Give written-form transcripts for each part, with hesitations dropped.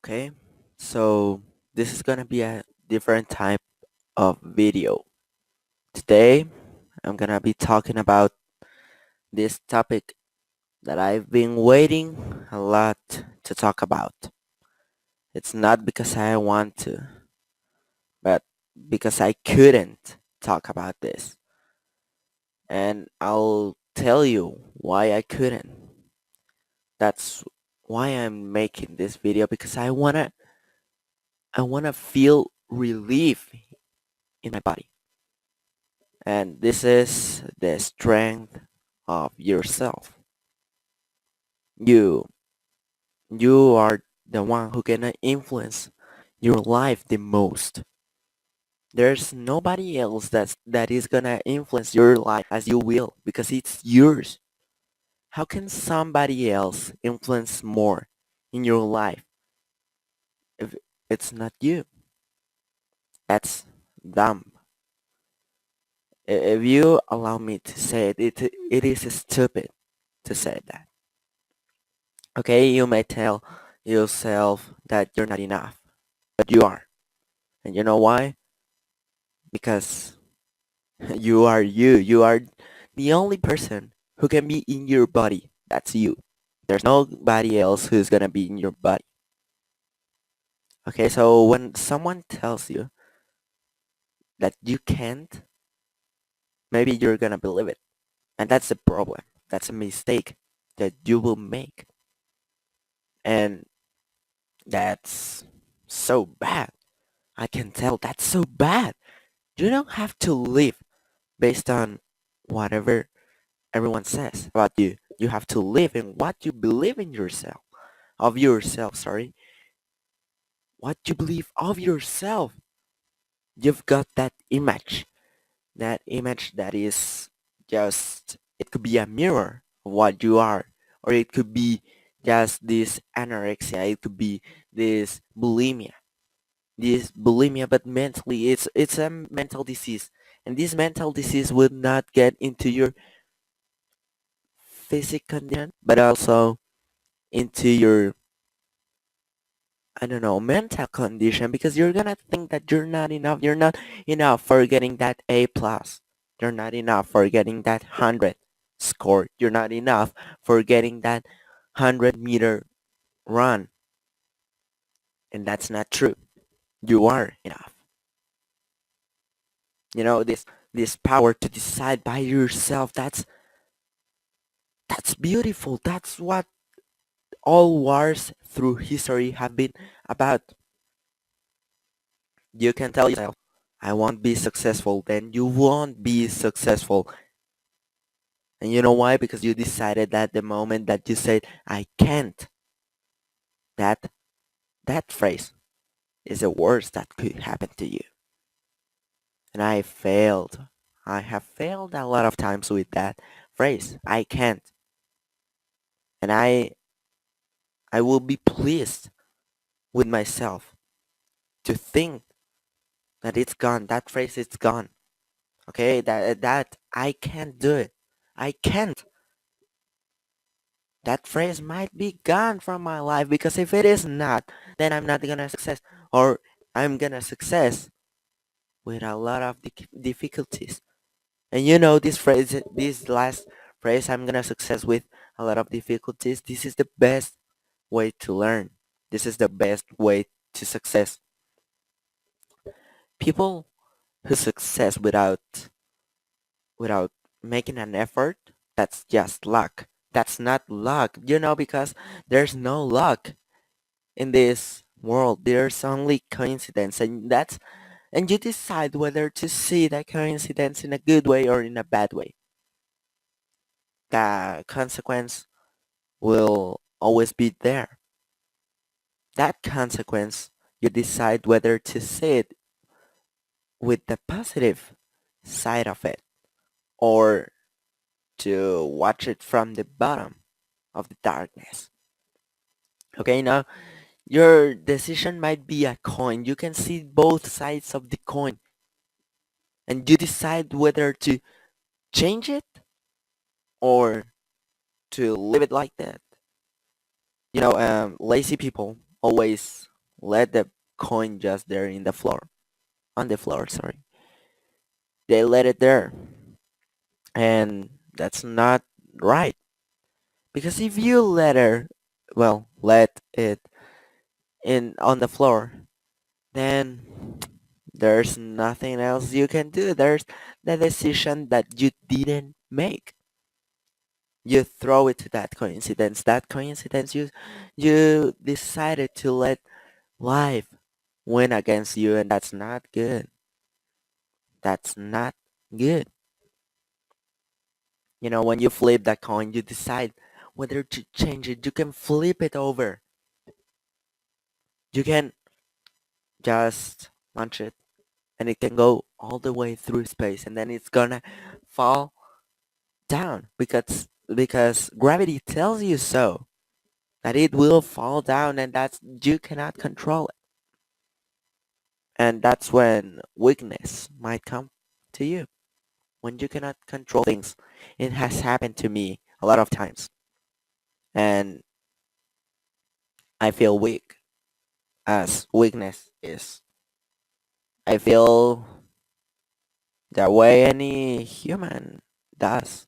Okay, so this is gonna be a different type of video. Today, I'm gonna be talking about this topic that I've been waiting a lot to talk about. It's not because I want to, but because I couldn't talk about this. And I'll tell you why I couldn't. That's why I'm making this video because I wanna feel relief in my body. And this is the strength of yourself. You you are the one who can influence your life the most. There's nobody else that is gonna influence your life as you will because it's yours. How can somebody else influence more in your life if it's not you? That's dumb. If you allow me to say it, it is stupid to say that. Okay, you may tell yourself that you're not enough, but you are. And you know why? Because you are you. You are the only person who can be in your body. That's you. There's nobody else who's gonna be in your body. Okay, so when someone tells you that you can't, maybe you're gonna believe it. And that's the problem. That's a mistake that you will make. And that's so bad. I can tell that's so bad. You don't have to live based on whatever everyone says about you. You have to live in what you believe in yourself, of yourself, sorry. What you believe of yourself. You've got that image that is just, it could be a mirror of what you are, or it could be just this anorexia, it could be this bulimia, but mentally it's a mental disease, and this mental disease would not get into your physical condition, but also into your, I don't know, mental condition, because you're gonna think that you're not enough. You're not enough for getting that A plus. You're not enough for getting that 100 score. You're not enough for getting that 100-meter run, and that's not true. You are enough. This power to decide by yourself. That's beautiful. That's what all wars through history have been about. You can tell yourself, I won't be successful, then you won't be successful. And you know why? Because you decided that the moment that you said, I can't, that that phrase is the worst that could happen to you. And I failed. I have failed a lot of times with that phrase. I can't. And I will be pleased with myself to think that it's gone. That phrase is gone. Okay? That I can't do it. I can't. That phrase might be gone from my life, because if it is not, then I'm not gonna success, or I'm gonna success with a lot of difficulties. And this phrase, this last phrase, I'm gonna success with a lot of difficulties. This is the best way to learn. This is the best way to success. People who success without making an effort, that's just luck. That's not luck, because there's no luck in this world. There's only coincidence, and you decide whether to see that coincidence in a good way or in a bad way. The consequence will always be there. That consequence, you decide whether to see it with the positive side of it, or to watch it from the bottom of the darkness. Okay, now your decision might be a coin. You can see both sides of the coin, and you decide whether to change it or to leave it like that. Lazy people always let the coin just there in the floor, on the floor, sorry. They let it there. And that's not right. Because if you let it in on the floor, then there's nothing else you can do. There's the decision that you didn't make. You throw it to that coincidence. That coincidence, you decided to let life win against you, and that's not good. That's not good. You know, when you flip that coin, you decide whether to change it. You can flip it over. You can just launch it, and it can go all the way through space, and then it's gonna fall down because gravity tells you so, that it will fall down, and that's you cannot control it. And that's when weakness might come to you, when you cannot control things. It has happened to me a lot of times, and I feel weak, as weakness is. I feel the way any human does.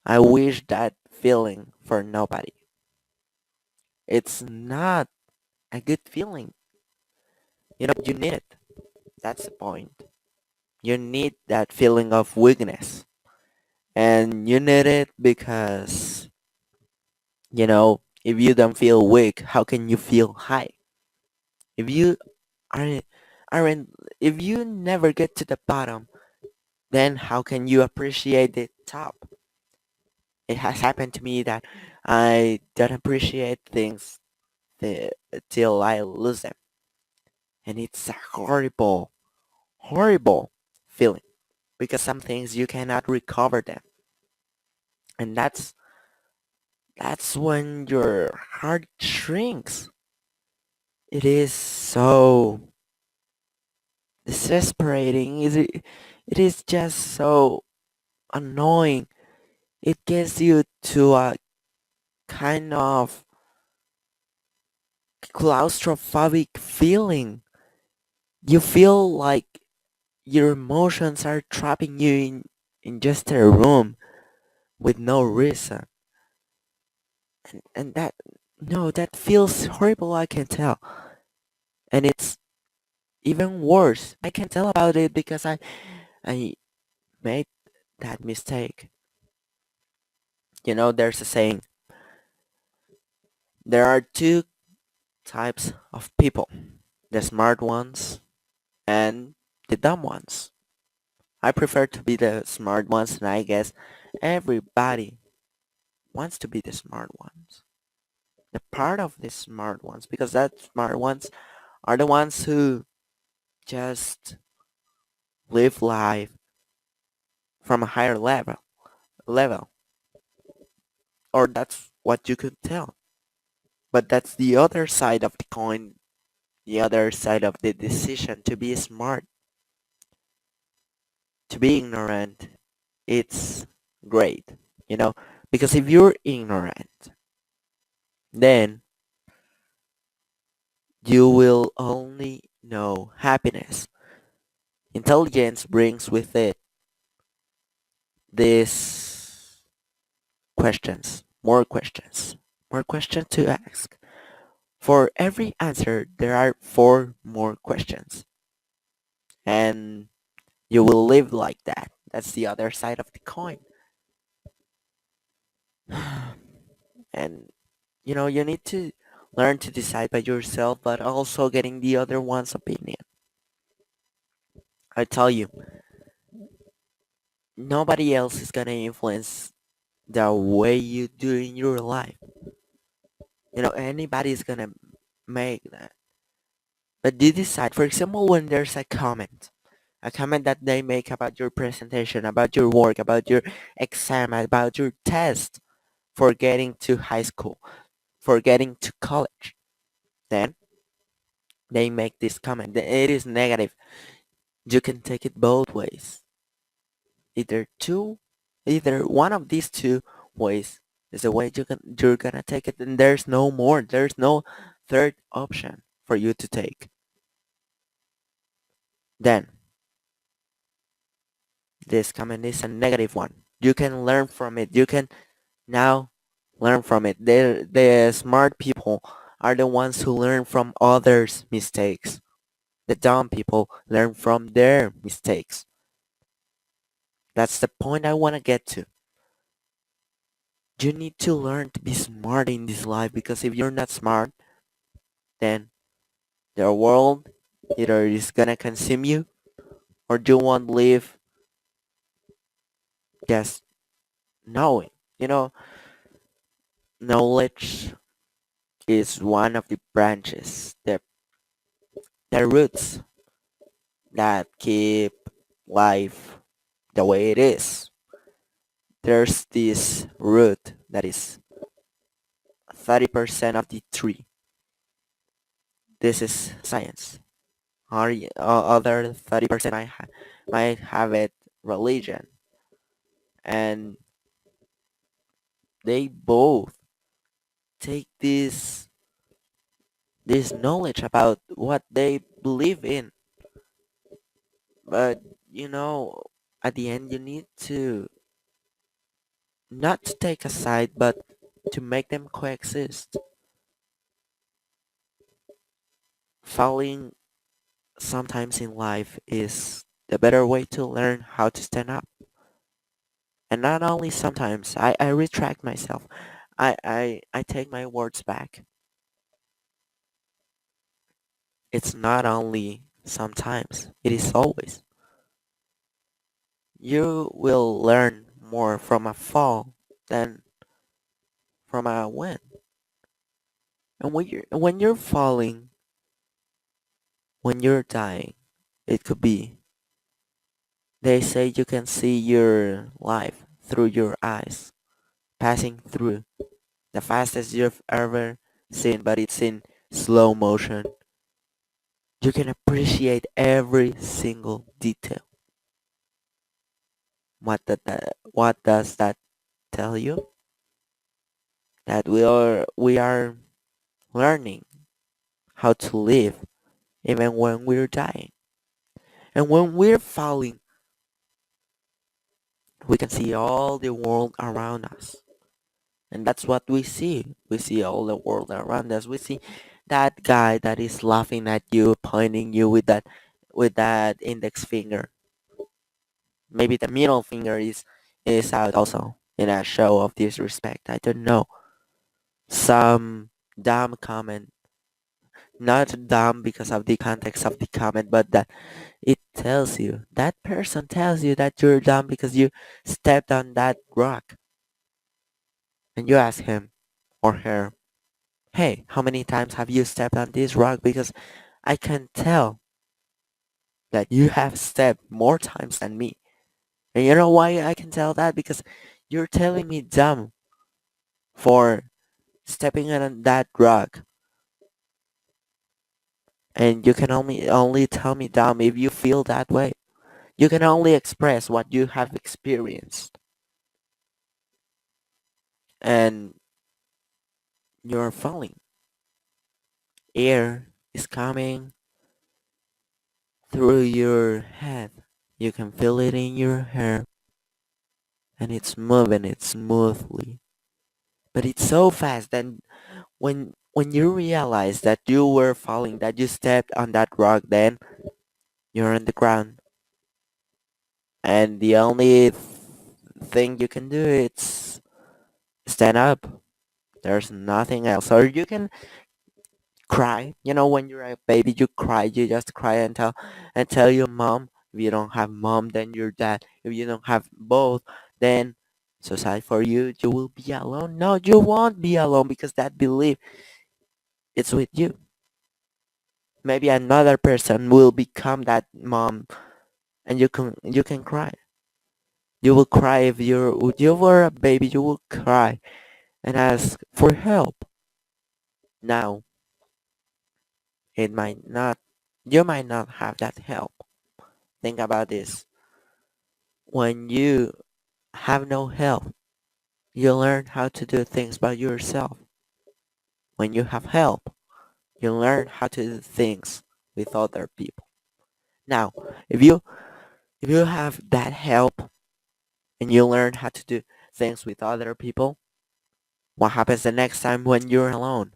I wish that feeling for nobody. It's not a good feeling. You know, you need it. That's the point. You need that feeling of weakness. And you need it because, if you don't feel weak, how can you feel high? If you aren't, aren't if you never get to the bottom, then how can you appreciate the top? It has happened to me that I don't appreciate things till I lose them. And it's a horrible, horrible feeling because some things you cannot recover them. And that's when your heart shrinks. It is so desesperating. It is just so annoying. It gets you to a kind of claustrophobic feeling. You feel like your emotions are trapping you in just a room with no reason. And that, no, that feels horrible, I can tell. And it's even worse. I can tell about it because I made that mistake. You know, there's a saying, there are two types of people, the smart ones and the dumb ones. I prefer to be the smart ones, and I guess everybody wants to be the smart ones. The part of the smart ones, because that smart ones are the ones who just live life from a higher level, or that's what you could tell. But that's the other side of the coin, the other side of the decision to be smart, to be ignorant. It's great, you know, because if you're ignorant, then you will only know happiness. Intelligence brings with it these questions, more questions to ask. For every answer, there are four more questions, and you will live like that. That's the other side of the coin. And you need to learn to decide by yourself, but also getting the other one's opinion. I tell you, nobody else is gonna influence the way you do in your life. Anybody's gonna make that. But you decide, for example, when there's a comment that they make about your presentation, about your work, about your exam, about your test for getting to high school, for getting to college. Then they make this comment. It is negative. You can take it both ways. Either two, either one of these two ways is the way you're gonna take it, and there's no more. There's no third option for you to take. Then this comment is a negative one. You can learn from it. You can now learn from it. The smart people are the ones who learn from others' mistakes. The dumb people learn from their mistakes. That's the point I want to get to. You need to learn to be smart in this life, because if you're not smart, then the world either is gonna consume you, or you won't live just knowing. You know, knowledge is one of the branches, the roots that keep life the way it is. There's this root that is 30% of the tree. This is science. Or other 30% might have it religion, and they both take this knowledge about what they believe in. But you know, at the end, you need to not to take a side, but to make them coexist. Falling sometimes in life is the better way to learn how to stand up. And not only sometimes, I retract myself. I take my words back. It's not only sometimes, it is always. You will learn more from a fall than from a win. And when you're falling, when you're dying, it could be. They say you can see your life through your eyes, passing through the fastest you've ever seen, but it's in slow motion. You can appreciate every single detail. What does that tell you? That we are learning how to live even when we're dying. And when we're falling, we can see all the world around us. And that's what we see. We see all the world around us. We see that guy that is laughing at you, pointing you with that index finger. Maybe the middle finger is out also in a show of disrespect. I don't know. Some dumb comment, not dumb because of the context of the comment, but that it tells you, that person tells you that you're dumb because you stepped on that rock. And you ask him or her, hey, how many times have you stepped on this rock? Because I can tell that you have stepped more times than me. And you know why I can tell that? Because you're telling me dumb for stepping on that rock. And you can only tell me dumb if you feel that way. You can only express what you have experienced. And you're falling. Air is coming through your head. You can feel it in your hair. And it's moving it smoothly. But it's so fast that when you realize that you were falling, that you stepped on that rock, then you're on the ground. And the only thing you can do is stand up. There's nothing else. Or you can cry. You know, when you're a baby, you cry. You just cry and tell your mom. If you don't have mom, then your dad. If you don't have both, then so sad for you. You will be alone. No, you won't be alone because that belief it's with you. Maybe another person will become that mom, and you can cry. You will cry if you were a baby. You will cry and ask for help. Now it might not. You might not have that help. Think about this. When you have no help, you learn how to do things by yourself. When you have help, You learn how to do things with other people. Now, if you have that help and you learn how to do things with other people, what happens the next time when you're alone?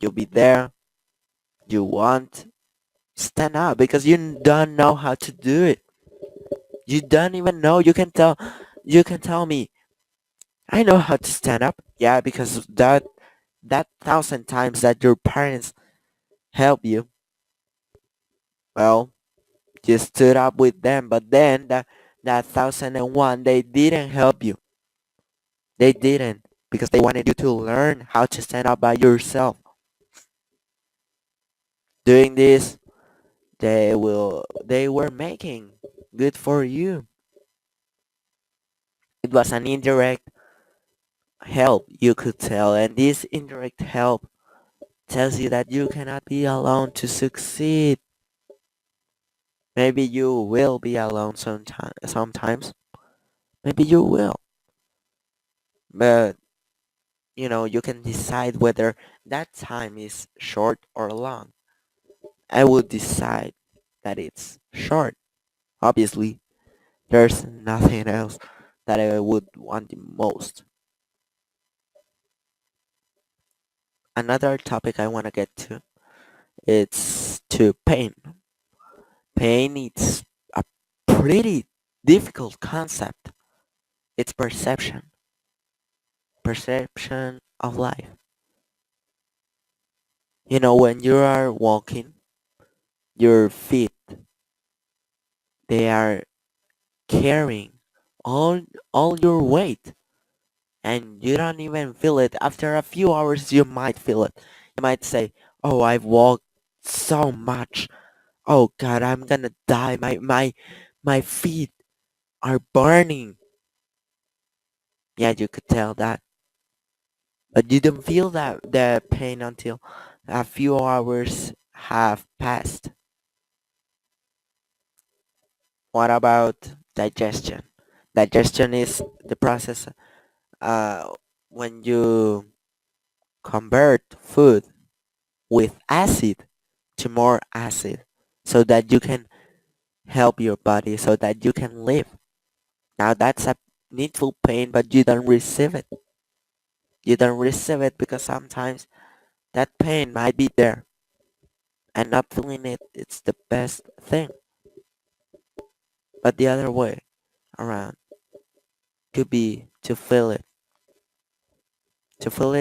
You'll be there. You won't stand up because you don't know how to do it. You don't even know. You can tell me, I know how to stand up. Yeah, because that thousand times that your parents help you, well, you stood up with them, but then that 1001 they didn't help you. They didn't because they wanted you to learn how to stand up by yourself. Doing this, they were making good for you. It was an indirect help, you could tell, and this indirect help tells you that you cannot be alone to succeed. Maybe you will be alone sometimes. Maybe you will. But you can decide whether that time is short or long. I would decide that it's short. Obviously, there's nothing else that I would want the most. Another topic I want to get to, it's to pain. Pain is a pretty difficult concept. It's perception of life. When you are walking, your feet, they are carrying all all your weight, and you don't even feel it. After a few hours, you might feel it. You might say, "Oh, I've walked so much. Oh God, I'm gonna die. My feet are burning." Yeah, you could tell that, but you don't feel the pain until a few hours have passed. What about digestion? Digestion is the process uh, when you convert food with acid to more acid so that you can help your body, so that you can live. Now that's a needful pain, but you don't receive it. You don't receive it because sometimes that pain might be there, and not feeling it's the best thing. But the other way around could be to feel it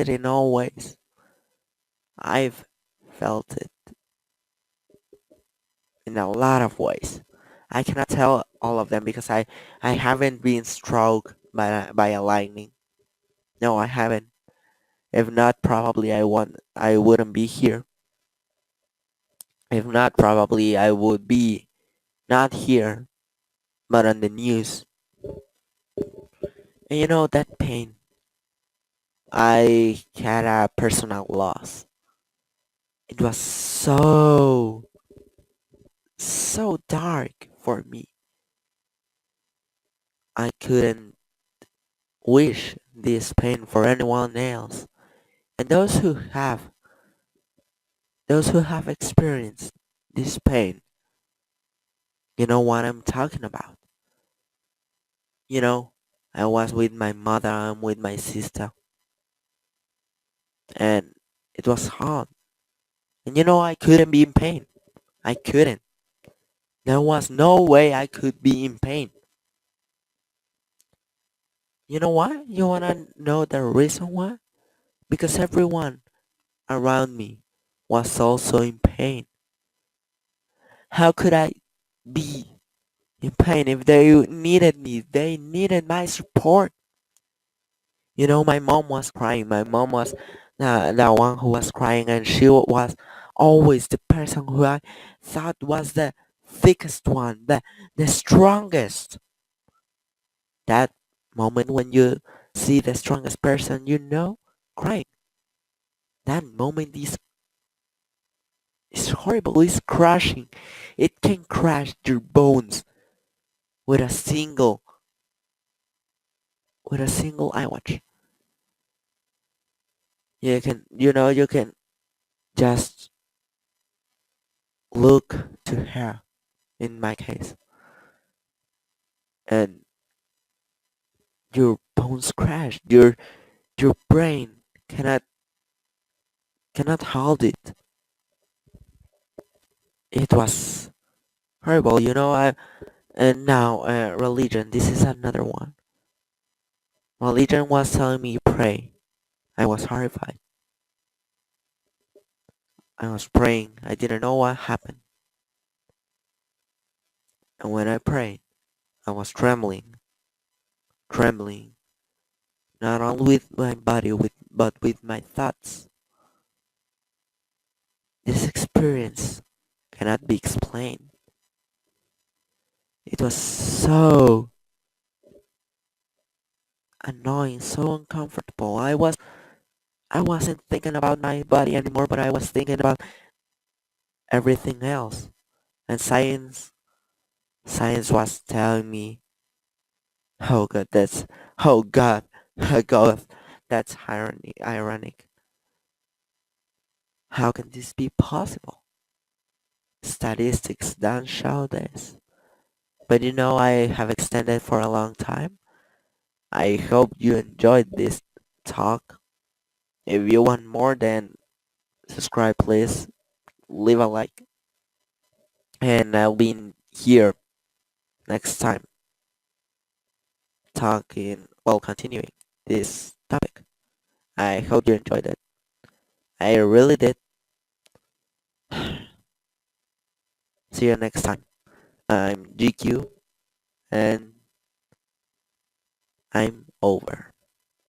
in all ways. I've felt it in a lot of ways. I cannot tell all of them because I haven't been struck by a lightning. No, I haven't. If not, probably I wouldn't be here. If not, probably I would be not here, but on the news. And that pain. I had a personal loss. It was so dark for me. I couldn't wish this pain for anyone else. And those who have experienced this pain, you know what I'm talking about. You know, I was with my mother and with my sister, and it was hard. And I couldn't be in pain. I couldn't. There was no way I could be in pain. You know why? You wanna know the reason why? Because everyone around me was also in pain. How could I be in pain if they needed me? They needed my support. My mom was crying. My mom was the one who was crying, and she was always the person who I thought was the thickest one, the strongest. That moment when you see the strongest person crying, that moment is horrible. It's crushing. It can crush your bones with a single eye watch. You can just look to her in my case, and your bones crash, your brain cannot hold it. It was horrible, you know. And now religion, this is another one. Religion was telling me pray. I was horrified. I was praying. I didn't know what happened. And when I prayed, I was trembling, not only with my body, but with my thoughts. This experience cannot be explained. It was so annoying, so uncomfortable. I wasn't thinking about my body anymore, but I was thinking about everything else. And science was telling me, oh god, oh god, oh god, that's ironic. How can this be possible? Statistics don't show this. But you know, I have extended for a long time. I hope you enjoyed this talk. If you want more, then subscribe, please. Leave a like, and I'll be here next time talking, well, continuing this topic. I hope you enjoyed it. I really did. See you next time. I'm GQ, and I'm over.